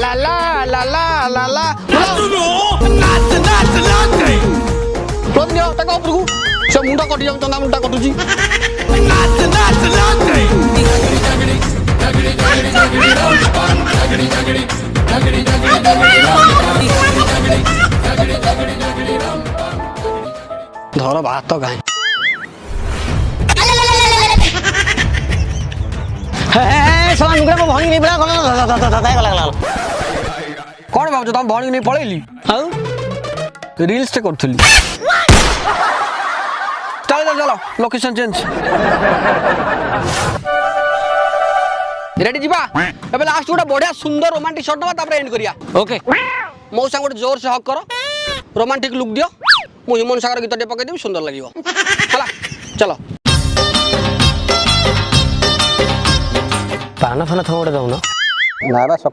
ला ला ला ला ला ला से मुंडा कटि जाऊ चंदा मुंडा कटुची धर भात गाय कौन भाव तुम भाई नहीं पलैली रिल्स टे कर चलो चलो लोकेशन चेंज रेडी जीवा एबे लास्ट गोटे बढ़िया सुंदर रोमांटिक शॉट नबा तापर एंड करिया ओके मो संग गोटे जोर से हक करो रोमांटिक लुक दियो मु हिमन सागर गीत टे पके देबी सुंदर लागिवो चला चलो पाना फाना थोड़े दउना ना बा